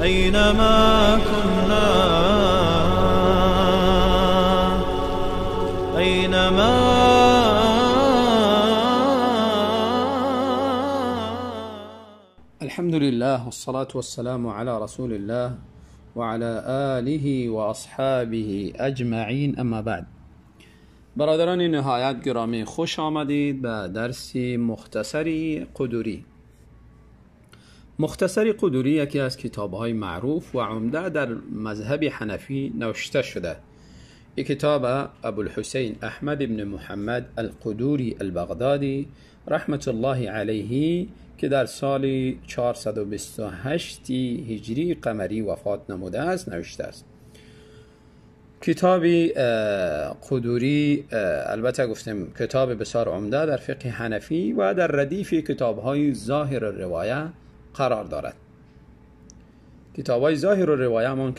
أينما كنا أينما الحمد لله والصلاة والسلام على رسول الله وعلى آله وأصحابه أجمعین. اما بعد، برادران نهایت گرامی، خوش آمدید به درسی مختصری قدوری. مختصری قدوری یکی از کتاب‌های معروف و عمده در مذهب حنفی نوشته شده. این کتاب ابوالحسین احمد بن محمد القدوری البغدادی رحمت الله علیه که در سال 428 هجری قمری وفات نموده است نوشته است. کتابی قدوری البته گفتیم کتاب بسیار عمده در فقه حنفی و در ردیف کتاب‌های ظاهر الروایه قرار دارد. کتاب‌های ظاهر الروایه همان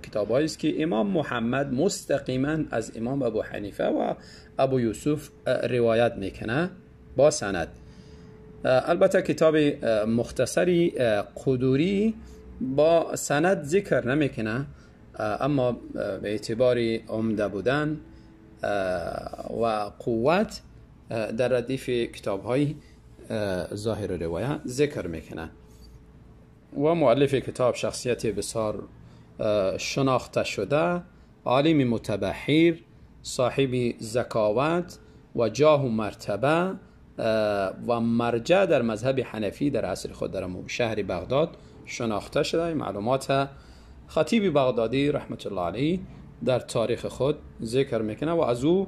کتاب‌هایی است که امام محمد مستقیما از امام ابو حنیفه و ابو یوسف روایت میکنه با سند. البته کتاب مختصری قدوری با سند ذکر نمیکنه، اما به اعتبار عمده بودن و قوت در ردیف کتاب‌های ظاهر روایه ذکر میکنه. و مؤلف کتاب شخصیت بسیار شناخته شده، عالم متبحر، صاحب ذکاوت و جاه و مرتبه و مرجع در مذهب حنفی در عصر خود در شهر بغداد شناخته شده. معلومات خطیب بغدادی رحمت الله علیه در تاریخ خود ذکر میکنه و از او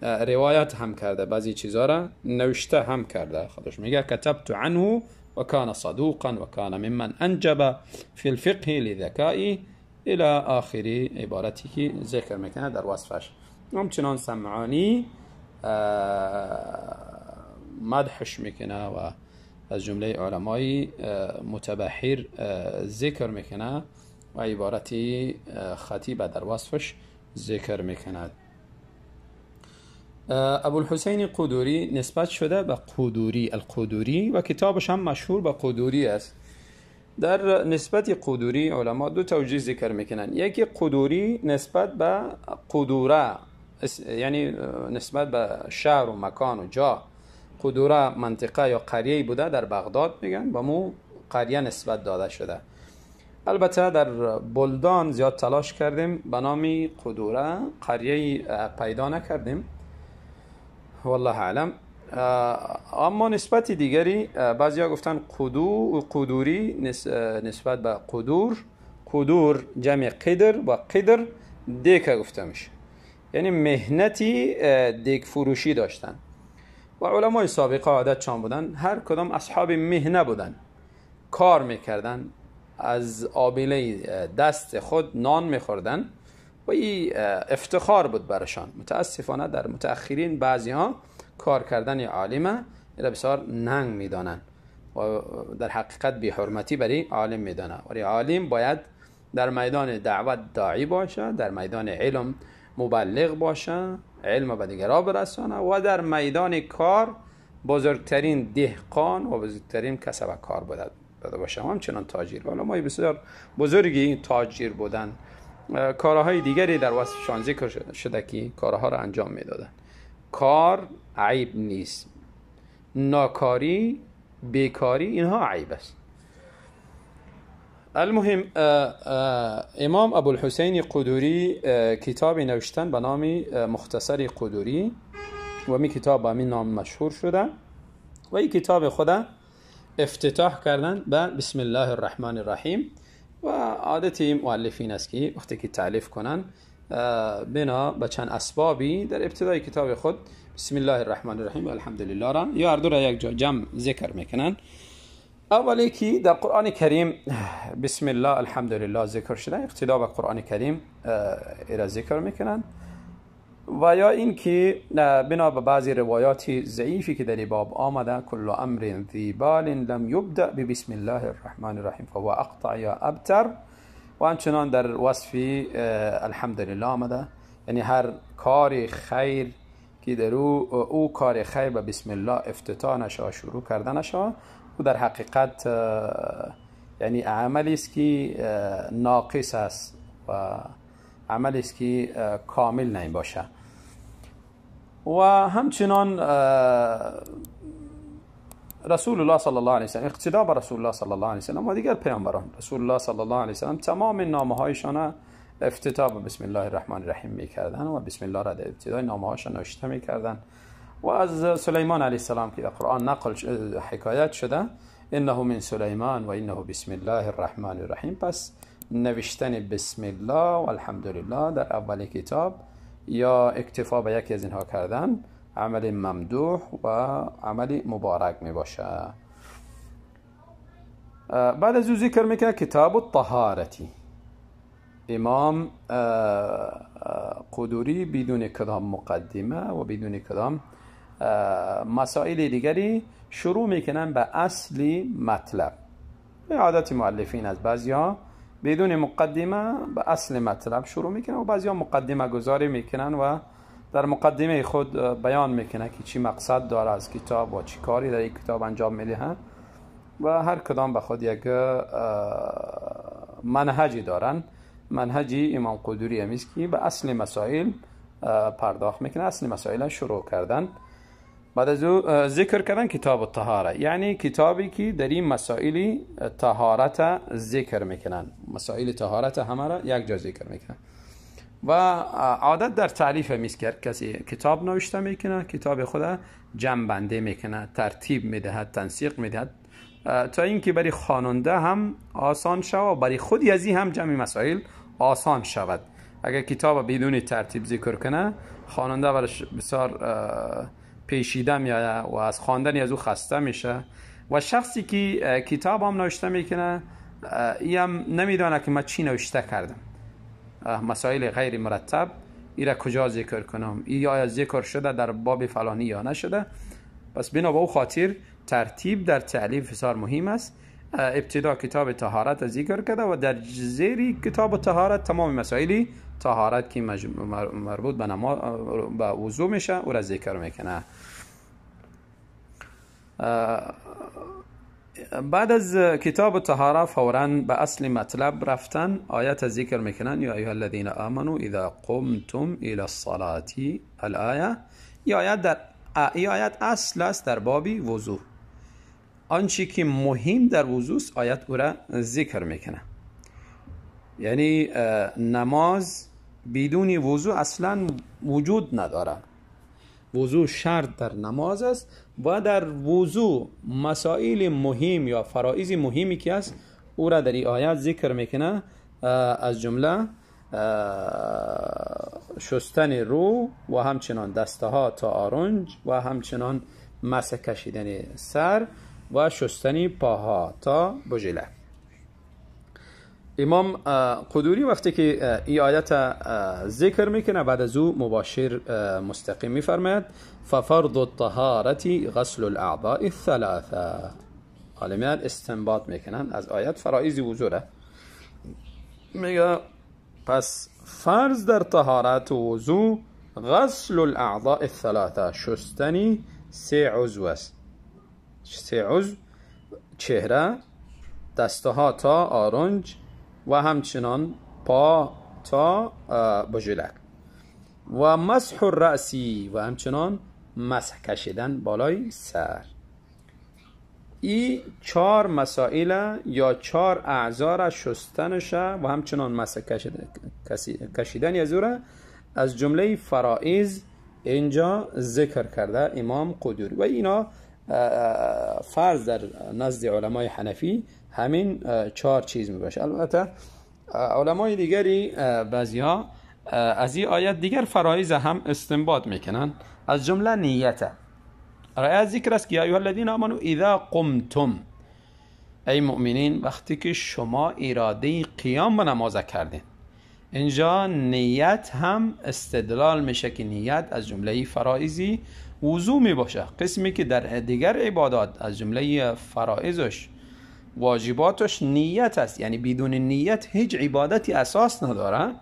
روایت هم کرده، بعضی چیزا را نوشته هم کرده. خودش میگه کتبت عنه و کان صدوقا و کان ممن انجب فی الفقه لذکائی الى آخر عبارتی که ذکر میکنه در وصفش. همچنان سمعانی مدحش میکنه و از جمله علمای متبحر ذکر میکنه و عبارتی خطیب در وصفش ذکر میکند. ابوالحسین قدوری نسبت شده به قدوری القدوری و کتابش هم مشهور به قدوری است. در نسبت قدوری علما دو توجیه ذکر میکنن. یکی قدوری نسبت به قدوره، یعنی نسبت به شهر و مکان و جا. قدوره منطقه یا قریه بوده در بغداد، میگن با مو قریه نسبت داده شده. البته در بلدان زیاد تلاش کردیم به نام قدوره قریه پیدا نکردیم، والله اعلم. اما نسبت دیگری بعضیا گفتن قدوری نسبت به قدور جمع قدر و قدر دیک گفته میشه، یعنی مهنتی دیک فروشی داشتن و علمای سابقه عادت چان بودن هر کدام اصحاب مهنه بودن، کار میکردن، از آبیله دست خود نان میخوردن و این افتخار بود برشان. متاسفانه در متأخرین بعضی ها کار کردن عالمه را بسیار ننگ میدانن و در حقیقت بی حرمتی برای عالم میدانن. ولی عالم باید در میدان دعوت داعی باشه، در میدان علم مبلغ باشه، علم به دیگران برسانه و در میدان کار بزرگترین دهقان و بزرگترین کسب کار باشه. همچنان تاجر، علمای بسیار بزرگی تاجر بودن. کارهای دیگری در وصفشان ذکر شده که کارها را انجام میدادن. کار عیب نیست، ناکاری، بیکاری اینها عیب است. المهم امام ابوالحسین قدوری کتابی نوشتن به نام مختصر قدوری و می کتاب با می نام مشهور شده و این کتاب خدا افتتاح کردن به بسم الله الرحمن الرحیم و عادت مؤلفین است که وقتی که تألیف کنن بنا به چند اسبابی در ابتدای کتاب خود بسم الله الرحمن الرحیم و الحمدلله را یا هر دو را یک جا جمع ذکر میکنن. اولی که در قرآن کریم بسم الله الحمدلله ذکر شده، اقتدا به قرآن کریم را ذکر میکنن. و یا این که بنا به بعضی روایات ضعیفی که در باب آمده کل امر ذی بال لم یبدأ بسم الله الرحمن الرحیم فهو اقطع یا ابتر، و همچنان در وصف الحمدلله آمده، یعنی هر کار خیر که در او کار خیر به بسم الله افتتاح نشه شروع کرده نشه و در حقیقت یعنی عملی است که ناقص است و عملی است که کامل نمی باشه. و همچنان رسول الله صلی الله علیه و سلم، اقتدا به رسول الله صلی الله علیه و سلم و دیگر پیامبران، رسول الله صلی الله علیه و سلم تمام نامه هایشان افتتاح به بسم الله الرحمن الرحیم میکردن و بسم الله را در ابتدای نامه هاشان نوشته میکردن. و از سلیمان علیه السلام که در قرآن نقل حکایت شده انه من سلیمان و انه بسم الله الرحمن الرحیم، پس نوشتن بسم الله و الحمدلله در اول کتاب یا اکتفا به یکی از اینها کردن عمل ممدوح و عمل مبارک می باشه. بعد از او ذکر میکنه کتاب الطهارتی. امام قدوری بدون کدام مقدمه و بدون کدام مسائل دیگری شروع میکنن به اصلی مطلب. عادت مؤلفین از بعضیا بدون مقدمه به اصل مطلب شروع میکنن و بعضیا مقدمه گذاری میکنن و در مقدمه خود بیان میکنه که چی مقصد داره از کتاب و چی کاری در این کتاب انجام میده و هر کدام به خود یک منهجی دارن. منهجی امام قدوری همیست که به اصل مسائل پرداخت میکنه، اصل مسائل شروع کردن. بعد از او ذکر کردن کتاب الطهاره، یعنی کتابی که در این مسائل طهارت ذکر میکنن، مسائل طهارت همه را یک جا ذکر میکنن. و عادت در تعریف همیست که کسی کتاب نوشته میکنه کتاب خود جمع بنده میکنه، ترتیب میدهد، تنسیق میدهد تا اینکه برای خواننده هم آسان شود و برای خود یزی هم جمع مسائل آسان شود. اگر کتاب بدون ترتیب ذکر کنه خواننده برش بسیار پیچیده میاد و از خواندن از او خسته میشه و شخصی که کتاب هم نوشته میکنه هم نمیدونه که من چی نوشته کردم، مسائل غیر مرتب ای را کجا ذکر کنم، ای آیا ذکر شده در باب فلانی یا نشده. پس بنا به او خاطر ترتیب در تعلیف بسیار مهم است. ابتدا کتاب طهارت ذکر کرده و در زیر کتاب طهارت تمام مسائل طهارت که مربوط به نماز به وضو میشه او را ذکر میکنه. بعد از کتاب طهاره فوراً به اصل مطلب رفتن آیت ذکر میکنن یا ایها الذین آمنوا اذا قمتم الى الصلاة الآیه. این آیت اصل است در باب وضو، آنچه که مهم در وضو است آیت او را ذکر میکنه. یعنی نماز بدون وضو اصلا وجود نداره، وضو شرط در نماز است و در وضو مسائل مهم یا فرائض مهمی که است او را در این آیت ذکر میکنه، از جمله شستن رو و همچنان دسته ها تا آرنج و همچنان مسح کشیدن سر و شستن پاها تا بجله. امام قدوری وقتی که این آیت ذکر میکنه بعد از او مباشر مستقیم میفرماید ففرض الطهارة غسل الاعضاء الثلاثه. عالمان استنباط میکنن از آیت فرائض وضو را، میگه پس فرض در طهارت و وضو غسل الاعضاء الثلاثه، شستنی 3 عضو است. 3 عضو: چهره، دسته ها تا آرنج و همچنان پا تا بجلک و مسح الرأسی و همچنان مسح کشیدن بالای سر. این 4 مسائل یا 4 اعضا را شستنشه و همچنان مسح کشیدن از او را از جمله فرائض اینجا ذکر کرده امام قدوری و اینا فرض در نزد علمای حنفی همین 4 چیز می باشه. البته علمای دیگری بعضیها از این آیت دیگر فرایض هم استنباط میکنن، از جمله نیت. آیت ذکر است که یا ایها الذین آمنوا اذا قمتم، ای مؤمنین وقتی که شما اراده قیام به نماز کردین. اینجا نیت هم استدلال میشه که نیت از جمله فرائضی وضو می باشه. قسمی که در دیگر عبادات از جمله فرائضش واجباتش نیت است، یعنی بدون نیت هیچ عبادتی اساس نداره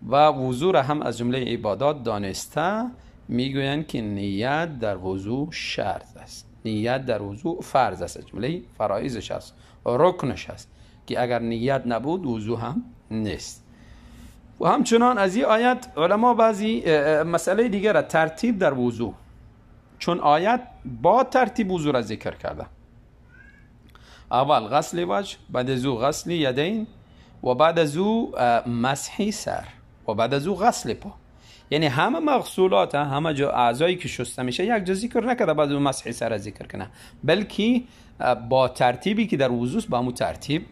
و وضو را هم از جمله عبادات دانسته میگویند که نیت در وضو شرط است، نیت در وضو فرض است، جمله فرائضش است، رکنش است. که اگر نیت نبود وضو هم نیست. و همچنان از این آیت علما بعضی مسئله دیگر را ترتیب در وضو، چون آیت با ترتیب وضو را ذکر کرده. اول غسل وجه، بعد از او غسل یدین و بعد از او مسح سر و بعد از او غسل پا. یعنی همه مغسولات، همه جا اعضایی که شسته میشه یک جا ذکر نکرده بعد از مسح سر ذکر کنه، بلکه با ترتیبی که در وضو با همون ترتیب،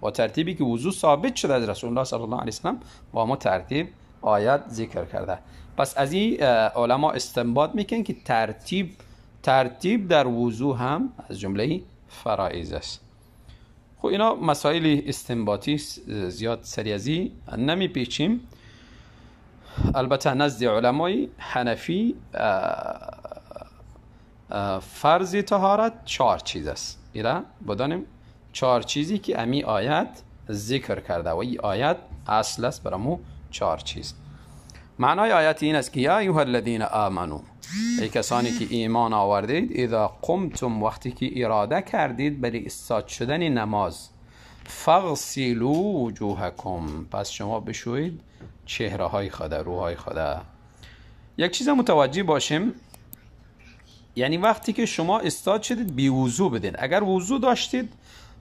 با ترتیبی که وضو ثابت شده از رسول الله صلی الله علیه وسلم با همون ترتیب آیت ذکر کرده. پس از این علما استنباط میکنن که ترتیب در وضو هم از جمله فرائض است. خب اینا مسائل استنباطی زیاد سریازی نمی پیچیم. البته نزد علمای حنفی فرض طهارت 4 چیز است. ایرا بدانیم 4 چیزی که امی آیت ذکر کرده و این آیت اصل است برامو 4 چیز. معنای آیت این است که یا ایها الذین آمنو، ای کسانی که ایمان آوردید، اذا قمتم، وقتی که اراده کردید برای ایستاد شدن نماز، فاغسلوا وجوهکم، پس شما بشویید چهره های خود، روهای خود. یک چیز متوجه باشیم، یعنی وقتی که شما ایستاد شدید بی وضو بدین. اگر وضو داشتید،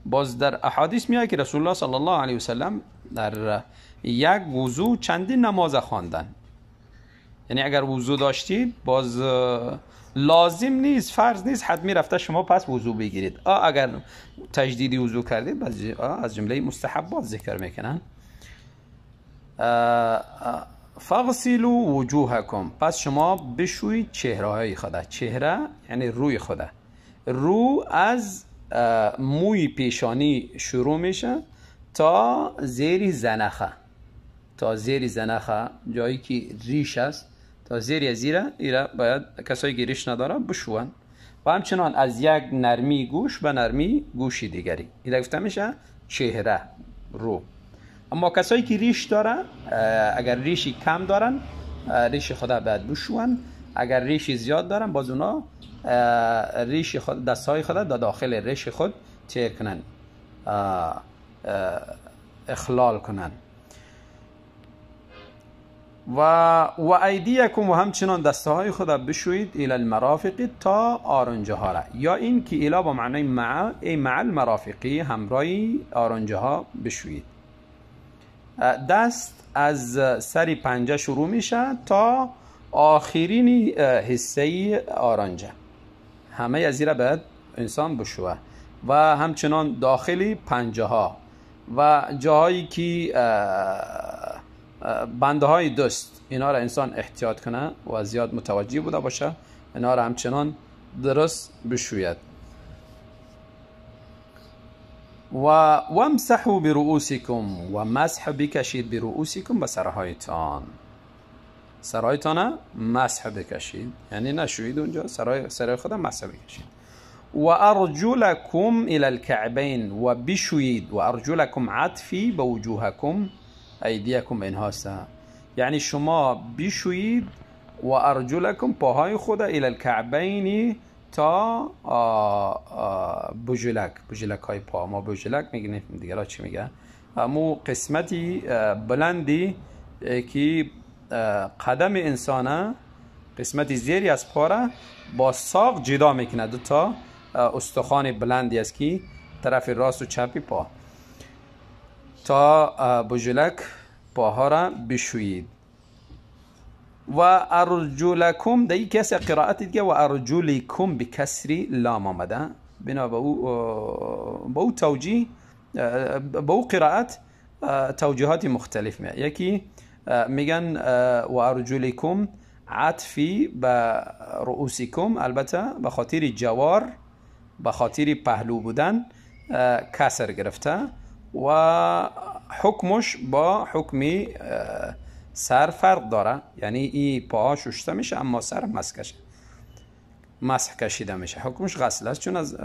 باز در احادیث میاد که رسول الله صلی الله علیه وسلم در یک وضو چندین نماز خواندن. یعنی اگر وضو داشتید باز لازم نیست، فرض نیست حتمی رفته شما پس وضو بگیرید. اگر تجدیدی وضو کردید باز از جمله مستحبات ذکر میکنن. فاغسلوا وجوهکم، پس شما بشویید چهره های خود. چهره یعنی روی خود. رو از موی پیشانی شروع میشه تا زیر زنخه، تا زیر زنخه جایی که ریش است، تا زیر زیره ایره باید کسایی که ریش نداره بشوون. و همچنان از یک نرمی گوش به نرمی گوشی دیگری، ایره گفته میشه چهره، رو. اما کسایی که ریش داره، اگر ریشی کم دارن ریش خدا باید بشوون، اگر ریشی زیاد دارن باز اونا ریش خود، دستهای خود در داخل ریش خود تیر کنن، اخلال کنن. و ایدیکم، و همچنان دستهای خود بشوید الی المرافق، تا آرنجه ها را، یا این که الی با معنای مع المرافقی، همراهی آرنجه ها بشوید. دست از سری پنجه شروع میشه تا آخرین حصه آرنجه، همه از این را باید انسان بشوه. و همچنان داخلی پنجه ها و جاهایی که بنده های دست، اینا را انسان احتیاط کنه و زیاد متوجه بوده باشه، اینا را همچنان درست بشوید. و وامسحوا برؤوسکم، و مسح بکشید برؤوسکم، به سرهایتان. سرهایتان مسح بکشید، یعنی نشوید اونجا، سرهای خود مسح بکشید. و ارجلکم الی الکعبین، و بشوید. و ارجلکم عطفی به وجوهکم ایدیکم اینهاست، یعنی شما بشوید و ارجلکم، پاهای خود، الی الکعبین، تا بجلک های پا. ما بجلک میگیم، دیگرها چی میگه؟ مو قسمتی بلندی که قدم انسانه، قسمتی زیری از پا را با ساق جدا میکنه. دو تا استخوان بلندی است که طرف راست و چپی پا، تا بجلک پاها را بشویید. و ارجلکم، در این کسی قرائت دیگه و ارجلکم بکسری لام آمده، بنا به او توجیه، به او قرائت توجیهات مختلف میاد. یکی میگن و ارجلکم عطفی به رؤوسکم، البته به خاطر جوار، به خاطر پهلو بودن کسر گرفته و حکمش با حکم سر فرق داره. یعنی این پاها شسته میشه اما سر مسح کشیده میشه، حکمش غسل است، چون از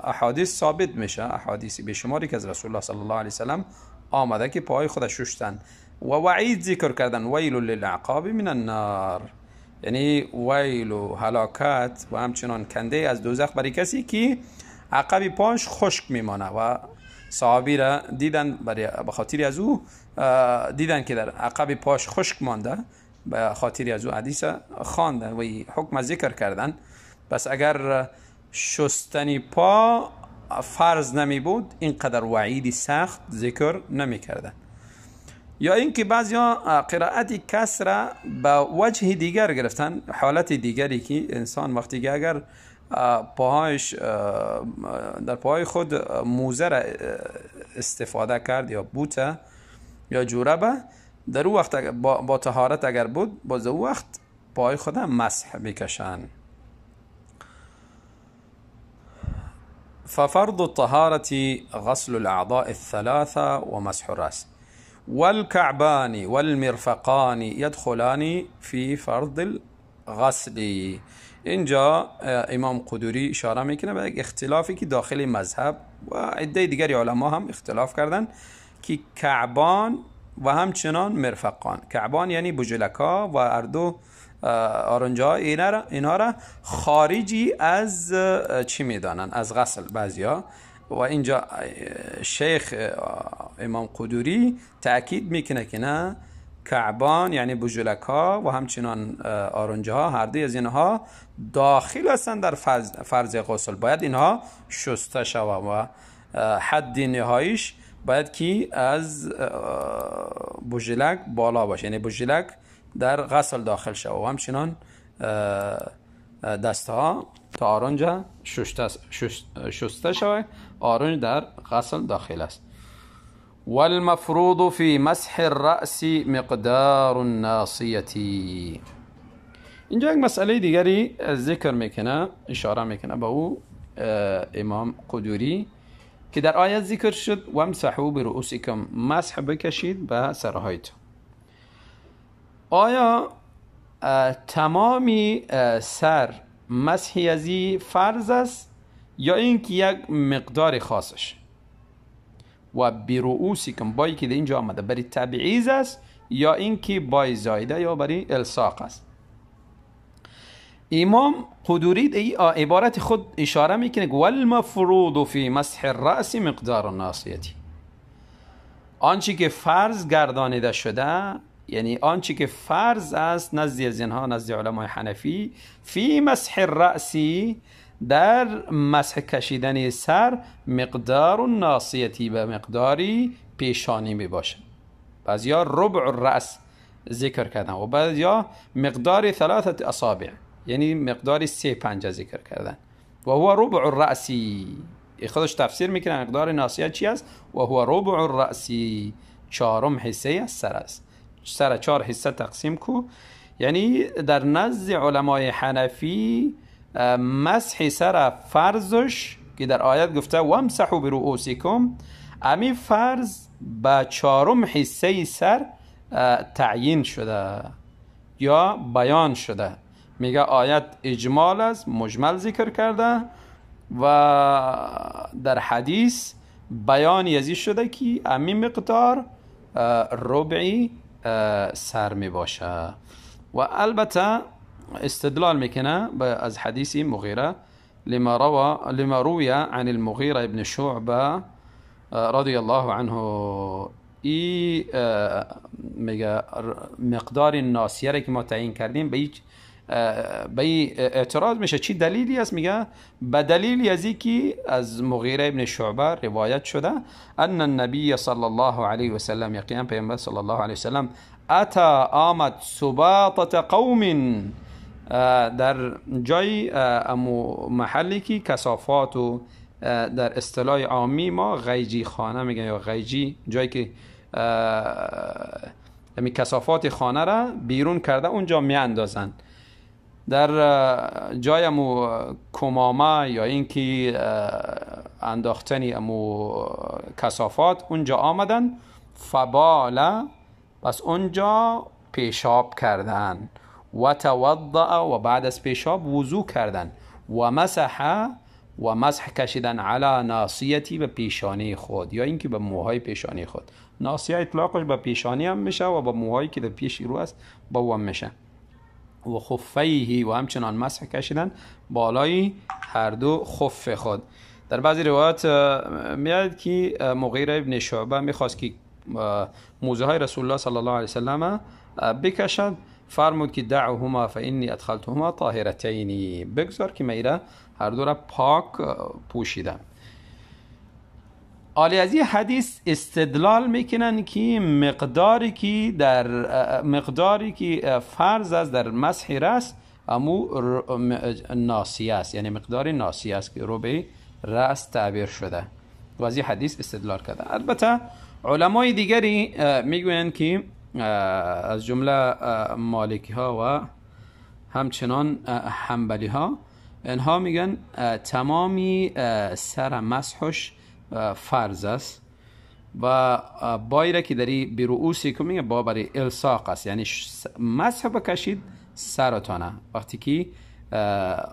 احادیث ثابت میشه، احادیث بیشماری که از رسول الله صلی الله علیه وسلم آمده که پاهای خود شستن. و وعید ذکر کردن، ویل للعقاب من النار، یعنی ویل و هلاکت و همچنان کنده از دوزخ برای کسی که عقب پاش خشک میمانه و صحابی را دیدن، به خاطر از او دیدن که در عقب پاش خشک مانده، به خاطر از او حدیث خواندن و حکم ذکر کردن. پس اگر شستنی پا فرض نمی بود اینقدر وعیدی سخت ذکر نمی کردن. یا اینکه بعضیا قرائت کسر به وجه دیگر گرفتن، حالت دیگری که انسان وقتی که اگر پاهایش در پاهای خود موزه را استفاده کرد یا بوته یا جوربه، در او وقت با طهارت اگر بود باز او وقت پای خود مسح بکشن. ففرض الطهارة غسل الأعضاء الثلاثة ومسح الرأس والكعبان والمرفقان يدخلان في فرض الغسل. اینجا امام قدوری اشاره میکنه به اختلافی که داخل مذهب و عده دیگری علما هم اختلاف کردن که کعبان و همچنان مرفقان، کعبان یعنی بجلکا و اردو آرنجا، اینا را خارجی از چی میدانن؟ از غسل بعضیا. و اینجا شیخ امام قدوری تأکید میکنه که نه، کعبان یعنی بجلکا و همچنان آرنجا، هر دوی از اینها داخل هستند در فرض غسل، باید اینها شسته شود و حد نهاییش باید که از بجلک بالا باشه، یعنی بجلک در غسل داخل شود و همچنان دستها تا آرنج شسته شود، آرنج در غسل داخل است. والمفروض في مسح الرأس مقدار الناصیة. اینجا یک مسئله دیگری ذکر میکنه، اشاره میکنه به او امام قدوری که در آیت ذکر شد وامسحوا برؤوسکم، مسح بکشید به سرهایتون. آیا تمامی سر مسحی ازی فرض است یا اینکه یک مقدار خاصش؟ و برؤوسکم بایی که در اینجا آمده برای تبعیض است یا اینکه بای زایده یا برای الصاق است؟ امام قدوری این عبارت خود اشاره میکنه والمفروض فی مسح الرأس مقدار الناصیة، آنچه که فرض گردانیده شده، یعنی آنچه که فرض است نزد اینها، نزد علمای حنفی، فی مسح الرأس، در مسح کشیدن سر، مقدار الناصیة، به مقداری پیشانی می باشه. بعضیا ربع الرأس ذکر کردن و بعضیا مقدار 3 اصابع، یعنی مقدار 3 پنجه ذکر کردن و هو ربع الرأس. خودش تفسیر میکنه مقدار ناصیه چی است و هو ربع الرأس، 4 حصه از سر است. سر 4 حصه تقسیم کو، یعنی در نزد علمای حنفی مسح سر فرضش که در آیت گفته وامسحوا برؤوسکم، امی فرض با 4 حصه سر تعیین شده یا بیان شده. میگه آیت اجمال است، مجمل ذکر کرده و در حدیث بیانی ازی شده که امی مقدار ربعی سر می باشه. و البته استدلال میکنه از حدیث مغیره لما روی عن المغیره ابن شعبه رضی الله عنه، ای میگه مقدار ناصیه را که ما تعیین کردیم به اعتراض میشه چی دلیلی است؟ میگه به دلیلی از اینکه از مغیره ابن شعبه روایت شده ان النبی صلی الله علیه و سلم، یقینا پیامبر صلی الله علیه و سلم، اتا آمد سباطه قوم، در جای محلی که کثافات و در اصطلاح عامی ما غیجی خانه میگن یا غیجی، جایی که کثافات خانه را بیرون کرده اونجا می اندازن. در جای امو کمامه یا اینکه انداختنی امو کثافات اونجا آمدن، فباله، پس اونجا پیشاب کردن، و توضع، و بعد از پیشاب وضو کردن، و مسح، و مسح کشیدن علی ناصیتی، به پیشانی خود یا اینکه به موهای پیشانی خود. ناصیه اطلاقش به پیشانی هم میشه و به موهایی که در پیش رو است با هم میشه. و خفیه، و همچنان مسح کشیدن بالای هر دو خف خود. در بعضی روایات میاد که مغیره ابن شعبه میخواست که موزه های رسول الله صلی الله علیه وسلم بکشد، فرمود که دعوهما فانی ادخلتهما طاهرتین، بگذار که میره هر دو را پاک پوشیدم. آلی از این حدیث استدلال میکنن که مقداری که فرض است در مسح راس امو ناسیه است، یعنی مقدار ناسیه است که ربع راس تعبیر شده و از این حدیث استدلال کرده. البته علمای دیگری میگویند که از جمله مالکی ها و همچنان حنبلی ها، اینها میگن تمامی سر مسحش فرض است و بایره که داری به رؤوسی که میگه با برای الساق است، یعنی مسح بکشید سرتانه. وقتی که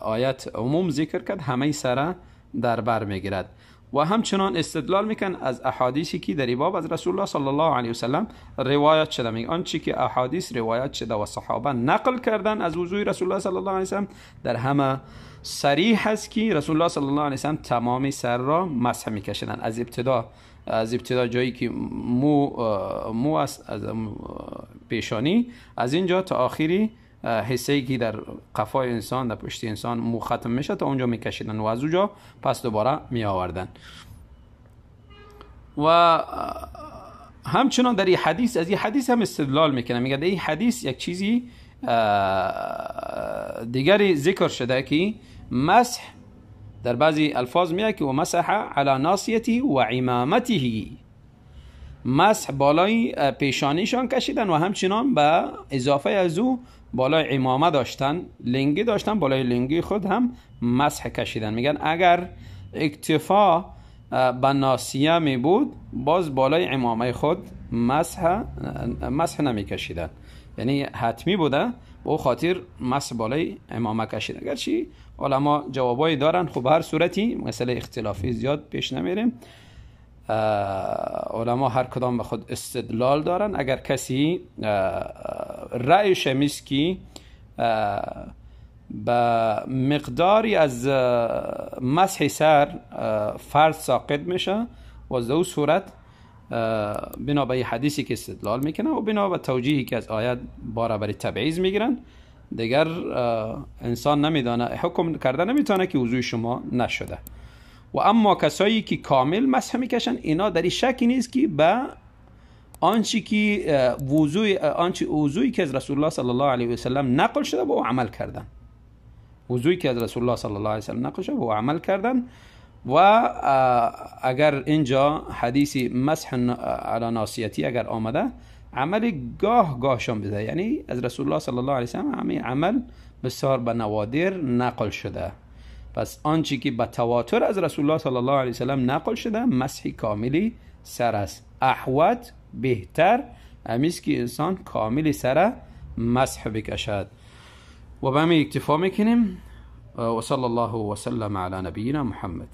آیت عموم ذکر کرد همه سر در بر میگیرد. و همچنان استدلال میکن از احادیثی که در باب از رسول الله صلی الله علیه وسلم روایت شده، میگن آنچه که احادیث روایت شده و صحابه نقل کردن از وضوء رسول الله صلی الله علیه وسلم در همه صریح است که رسول الله صلی الله علیه وسلم تمامی سر را مسح میکشیدن، از ابتدا جایی که مو است از پیشانی از اینجا تا آخری حصه‌ای که در قفای انسان در پشت انسان مو ختم میشه تا اونجا میکشیدن و از اونجا پس دوباره می آوردن. و همچنان در این حدیث از این حدیث هم استدلال میکنه، میگه در این حدیث یک چیزی دیگری ذکر شده که مسح در بعضی الفاظ میگه که و مسح علی ناصیتی و عمامته، مسح بالای پیشانیشان کشیدن و همچنان به اضافه از او بالای عمامه داشتن، لنگی داشتن، بالای لنگی خود هم مسح کشیدن. میگن اگر اکتفا به ناصیه می بود باز بالای عمامه خود مسح نمی کشیدن، یعنی حتمی بوده به خاطر مسح بالای عمامه کشیدن. اگرچه علما جوابایی دارن، خب هر صورتی مسئله اختلافی زیاد پیش نمیریم، علما هر کدام به خود استدلال دارن. اگر کسی رأی شمیست که به مقداری از مسح سر فرض ساقط میشه و از دو صورت بنا به حدیثی که استدلال میکنه و بنا به توجیهی که از آیت برای تبعیض میگیرن، دیگر انسان نمیدانه حکم کرده نمیتونه که وضوی شما نشده. و اما کسایی که کامل مسح میکشن اینا در شکی نیست که به آنچه که وضوئی که از رسول الله صلی الله علیه و سلم نقل شده با او عمل کردن، وضوئی که از رسول الله صلی الله علیه و سلم نقل شده با او عمل کردن. و اگر اینجا حدیثی مسح علی ناصیتی اگر آمده، عمل گاهشان بده، یعنی از رسول الله صلی الله علیه و سلم همین عمل بسیار به نوادر نقل شده. پس آنچه که به تواتر از رسول الله صلی الله علیه و سلم نقل شده مسح کاملی سر است. احوط بهتر امیست که انسان کاملی سر مسح بکشد. و به همین اکتفا میکنیم و صلی الله و سلم علی نبینا محمد.